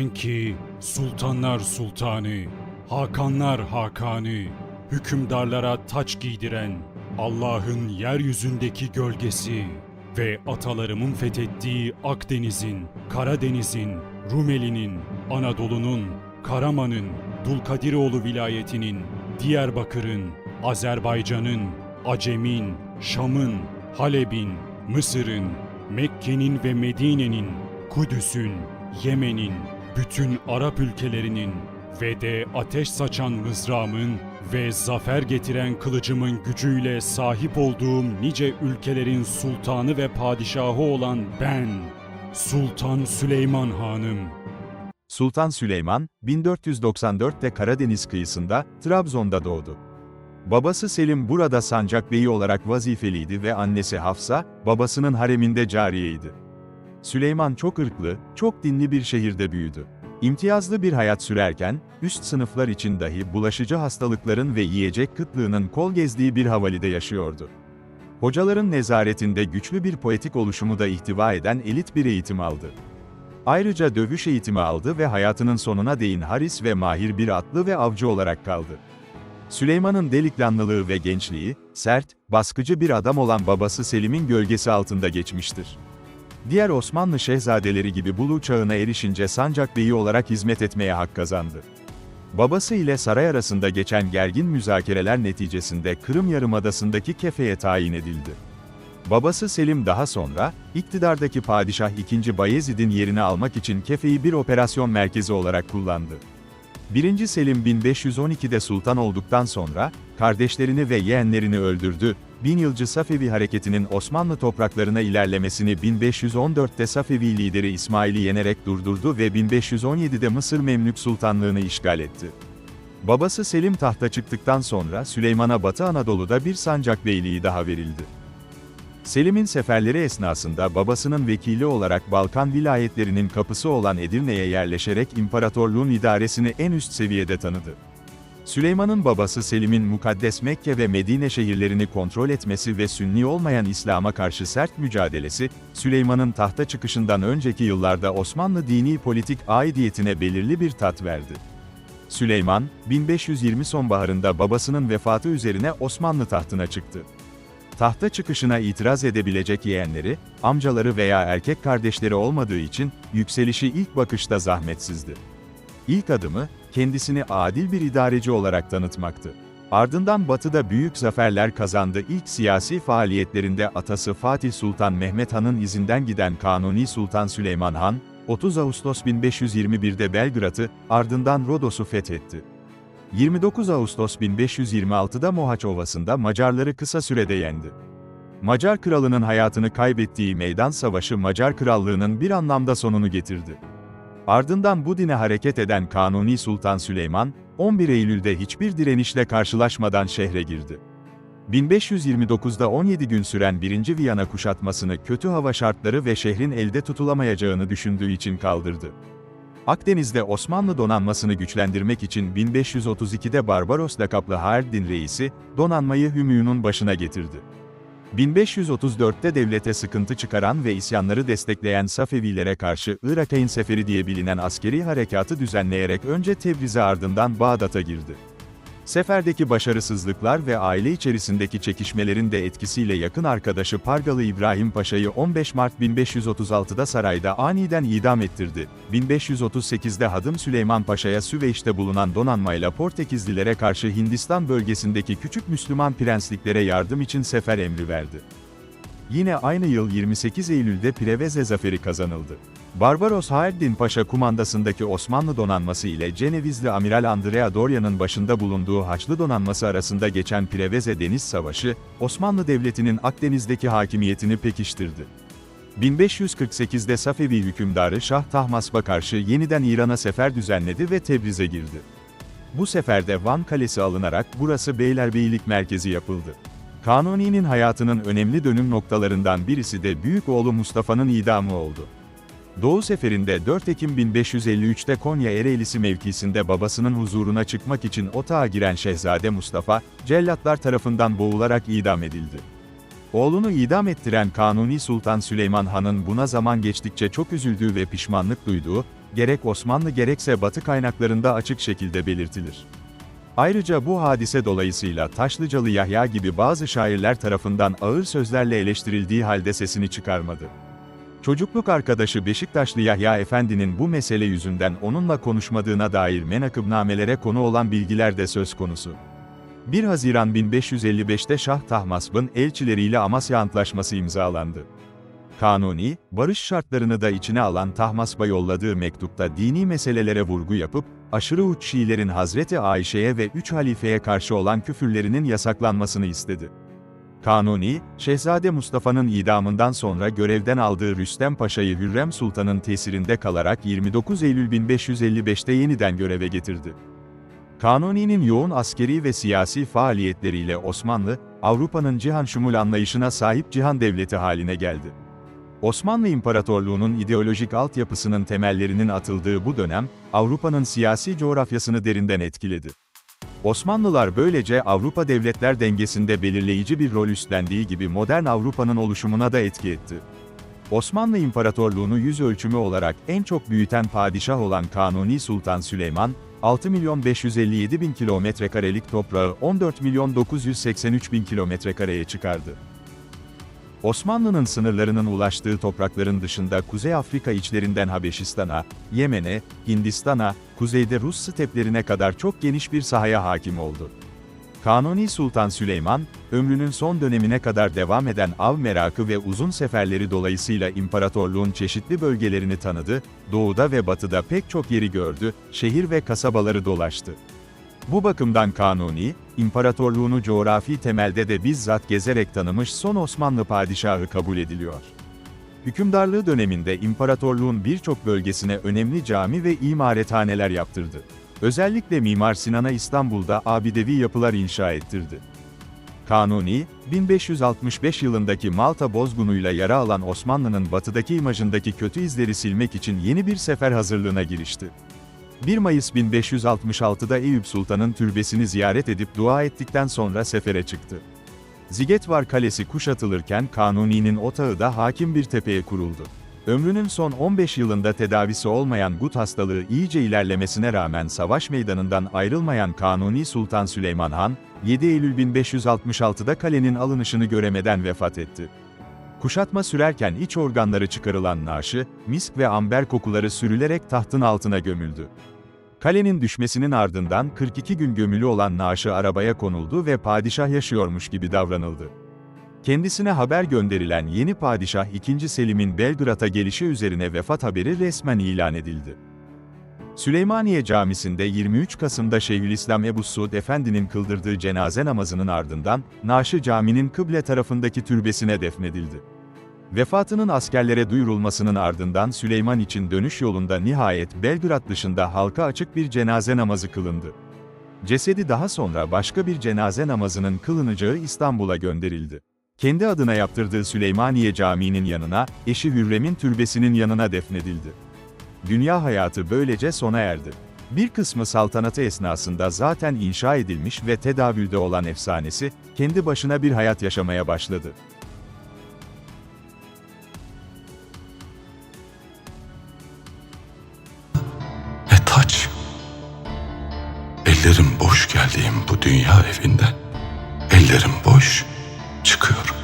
Sen ki sultanlar sultanı, hakanlar hakanı, hükümdarlara taç giydiren Allah'ın yeryüzündeki gölgesi ve atalarımın fethettiği Akdeniz'in, Karadeniz'in, Rumeli'nin, Anadolu'nun, Karaman'ın, Dulkadiroğlu vilayetinin, Diyarbakır'ın, Azerbaycan'ın, Acem'in, Şam'ın, Halep'in, Mısır'ın, Mekke'nin ve Medine'nin, Kudüs'ün, Yemen'in, bütün Arap ülkelerinin ve de ateş saçan mızrağımın ve zafer getiren kılıcımın gücüyle sahip olduğum nice ülkelerin sultanı ve padişahı olan ben, Sultan Süleyman Hanım. Sultan Süleyman, 1494'te Karadeniz kıyısında, Trabzon'da doğdu. Babası Selim burada sancakbeyi olarak vazifeliydi ve annesi Hafsa, babasının hareminde cariyeydi. Süleyman çok ırklı, çok dinli bir şehirde büyüdü. İmtiyazlı bir hayat sürerken, üst sınıflar için dahi bulaşıcı hastalıkların ve yiyecek kıtlığının kol gezdiği bir havalide yaşıyordu. Hocaların nezaretinde güçlü bir poetik oluşumu da ihtiva eden elit bir eğitim aldı. Ayrıca dövüş eğitimi aldı ve hayatının sonuna değin haris ve mahir bir atlı ve avcı olarak kaldı. Süleyman'ın delikanlılığı ve gençliği, sert, baskıcı bir adam olan babası Selim'in gölgesi altında geçmiştir. Diğer Osmanlı şehzadeleri gibi buluğ çağına erişince sancakbeyi olarak hizmet etmeye hak kazandı. Babası ile saray arasında geçen gergin müzakereler neticesinde Kırım Yarımadası'ndaki Kefe'ye tayin edildi. Babası Selim daha sonra, iktidardaki Padişah II. Bayezid'in yerini almak için Kefe'yi bir operasyon merkezi olarak kullandı. 1. Selim 1512'de sultan olduktan sonra, kardeşlerini ve yeğenlerini öldürdü. Binyılcı Safevi hareketinin Osmanlı topraklarına ilerlemesini 1514'te Safevi lideri İsmail'i yenerek durdurdu ve 1517'de Mısır Memlük Sultanlığını işgal etti. Babası Selim tahta çıktıktan sonra Süleyman'a Batı Anadolu'da bir sancakbeyliği daha verildi. Selim'in seferleri esnasında babasının vekili olarak Balkan vilayetlerinin kapısı olan Edirne'ye yerleşerek imparatorluğun idaresini en üst seviyede tanıdı. Süleyman'ın babası Selim'in mukaddes Mekke ve Medine şehirlerini kontrol etmesi ve Sünni olmayan İslam'a karşı sert mücadelesi, Süleyman'ın tahta çıkışından önceki yıllarda Osmanlı dini politik aidiyetine belirli bir tat verdi. Süleyman, 1520 sonbaharında babasının vefatı üzerine Osmanlı tahtına çıktı. Tahta çıkışına itiraz edebilecek yeğenleri, amcaları veya erkek kardeşleri olmadığı için, yükselişi ilk bakışta zahmetsizdi. İlk adımı, kendisini adil bir idareci olarak tanıtmaktı. Ardından Batı'da büyük zaferler kazandı. İlk siyasi faaliyetlerinde atası Fatih Sultan Mehmet Han'ın izinden giden Kanuni Sultan Süleyman Han, 30 Ağustos 1521'de Belgrad'ı, ardından Rodos'u fethetti. 29 Ağustos 1526'da Mohaç Ovası'nda Macarları kısa sürede yendi. Macar kralının hayatını kaybettiği Meydan Savaşı Macar Krallığı'nın bir anlamda sonunu getirdi. Ardından bu dine hareket eden Kanuni Sultan Süleyman, 11 Eylül'de hiçbir direnişle karşılaşmadan şehre girdi. 1529'da 17 gün süren 1. Viyana kuşatmasını kötü hava şartları ve şehrin elde tutulamayacağını düşündüğü için kaldırdı. Akdeniz'de Osmanlı donanmasını güçlendirmek için 1532'de Barbaros lakaplı Haerdin reisi, donanmayı Hümeyun'un başına getirdi. 1534'te devlete sıkıntı çıkaran ve isyanları destekleyen Safevilere karşı Irak'ın Seferi diye bilinen askeri harekatı düzenleyerek önce Tebriz'e ardından Bağdat'a girdi. Seferdeki başarısızlıklar ve aile içerisindeki çekişmelerin de etkisiyle yakın arkadaşı Pargalı İbrahim Paşa'yı 15 Mart 1536'da sarayda aniden idam ettirdi. 1538'de Hadım Süleyman Paşa'ya Süveyş'te bulunan donanmayla Portekizlilere karşı Hindistan bölgesindeki küçük Müslüman prensliklere yardım için sefer emri verdi. Yine aynı yıl 28 Eylül'de Preveze zaferi kazanıldı. Barbaros Haerdin Paşa kumandasındaki Osmanlı donanması ile Cenevizli Amiral Andrea Doria'nın başında bulunduğu Haçlı donanması arasında geçen Preveze Deniz Savaşı, Osmanlı Devleti'nin Akdeniz'deki hakimiyetini pekiştirdi. 1548'de Safevi hükümdarı Şah Tahmasp'a karşı yeniden İran'a sefer düzenledi ve Tebriz'e girdi. Bu seferde Van Kalesi alınarak burası Beylerbeylik merkezi yapıldı. Kanuni'nin hayatının önemli dönüm noktalarından birisi de büyük oğlu Mustafa'nın idamı oldu. Doğu Seferi'nde 4 Ekim 1553'te Konya Ereğlisi mevkisinde babasının huzuruna çıkmak için otağa giren Şehzade Mustafa, cellatlar tarafından boğularak idam edildi. Oğlunu idam ettiren Kanuni Sultan Süleyman Han'ın buna zaman geçtikçe çok üzüldüğü ve pişmanlık duyduğu, gerek Osmanlı gerekse Batı kaynaklarında açık şekilde belirtilir. Ayrıca bu hadise dolayısıyla Taşlıcalı Yahya gibi bazı şairler tarafından ağır sözlerle eleştirildiği halde sesini çıkarmadı. Çocukluk arkadaşı Beşiktaşlı Yahya Efendi'nin bu mesele yüzünden onunla konuşmadığına dair menakıbnamelere konu olan bilgiler de söz konusu. 1 Haziran 1555'te Şah Tahmasp'ın elçileriyle Amasya Antlaşması imzalandı. Kanuni, barış şartlarını da içine alan Tahmasp'a yolladığı mektupta dini meselelere vurgu yapıp, aşırı uç Şiilerin Hazreti Ayşe'ye ve 3 halifeye karşı olan küfürlerinin yasaklanmasını istedi. Kanuni, Şehzade Mustafa'nın idamından sonra görevden aldığı Rüstem Paşa'yı Hürrem Sultan'ın tesirinde kalarak 29 Eylül 1555'te yeniden göreve getirdi. Kanuni'nin yoğun askeri ve siyasi faaliyetleriyle Osmanlı, Avrupa'nın cihan şumul anlayışına sahip cihan devleti haline geldi. Osmanlı İmparatorluğu'nun ideolojik altyapısının temellerinin atıldığı bu dönem, Avrupa'nın siyasi coğrafyasını derinden etkiledi. Osmanlılar böylece Avrupa devletler dengesinde belirleyici bir rol üstlendiği gibi modern Avrupa'nın oluşumuna da etki etti. Osmanlı İmparatorluğu'nu yüz ölçümü olarak en çok büyüten padişah olan Kanuni Sultan Süleyman, 6.557.000 kilometrekarelik toprağı 14.983.000 kilometrekareye çıkardı. Osmanlı'nın sınırlarının ulaştığı toprakların dışında Kuzey Afrika içlerinden Habeşistan'a, Yemen'e, Hindistan'a, kuzeyde Rus steplerine kadar çok geniş bir sahaya hakim oldu. Kanuni Sultan Süleyman, ömrünün son dönemine kadar devam eden av merakı ve uzun seferleri dolayısıyla imparatorluğun çeşitli bölgelerini tanıdı, doğuda ve batıda pek çok yeri gördü, şehir ve kasabaları dolaştı. Bu bakımdan Kanuni, imparatorluğunu coğrafi temelde de bizzat gezerek tanımış son Osmanlı padişahı kabul ediliyor. Hükümdarlığı döneminde imparatorluğun birçok bölgesine önemli cami ve imarethaneler yaptırdı. Özellikle Mimar Sinan'a İstanbul'da abidevi yapılar inşa ettirdi. Kanuni, 1565 yılındaki Malta bozgunuyla yara alan Osmanlı'nın batıdaki imajındaki kötü izleri silmek için yeni bir sefer hazırlığına girişti. 1 Mayıs 1566'da Eyüp Sultan'ın türbesini ziyaret edip dua ettikten sonra sefere çıktı. Zigetvar Kalesi kuşatılırken Kanuni'nin otağı da hakim bir tepeye kuruldu. Ömrünün son 15 yılında tedavisi olmayan gut hastalığı iyice ilerlemesine rağmen savaş meydanından ayrılmayan Kanuni Sultan Süleyman Han, 7 Eylül 1566'da kalenin alınışını göremeden vefat etti. Kuşatma sürerken iç organları çıkarılan naaşı, misk ve amber kokuları sürülerek tahtın altına gömüldü. Kalenin düşmesinin ardından 42 gün gömülü olan naaşı arabaya konuldu ve padişah yaşıyormuş gibi davranıldı. Kendisine haber gönderilen yeni padişah 2. Selim'in Belgrad'a gelişi üzerine vefat haberi resmen ilan edildi. Süleymaniye Camisi'nde 23 Kasım'da Şeyhülislam Ebu Suud Efendi'nin kıldırdığı cenaze namazının ardından, naaşı caminin kıble tarafındaki türbesine defnedildi. Vefatının askerlere duyurulmasının ardından Süleyman için dönüş yolunda nihayet Belgrad dışında halka açık bir cenaze namazı kılındı. Cesedi daha sonra başka bir cenaze namazının kılınacağı İstanbul'a gönderildi. Kendi adına yaptırdığı Süleymaniye Camii'nin yanına, eşi Hürrem'in türbesinin yanına defnedildi. Dünya hayatı böylece sona erdi. Bir kısmı saltanatı esnasında zaten inşa edilmiş ve tedavülde olan efsanesi, kendi başına bir hayat yaşamaya başladı. Ne taç. Ellerim boş geldiğim bu dünya evinden, ellerim boş çıkıyorum.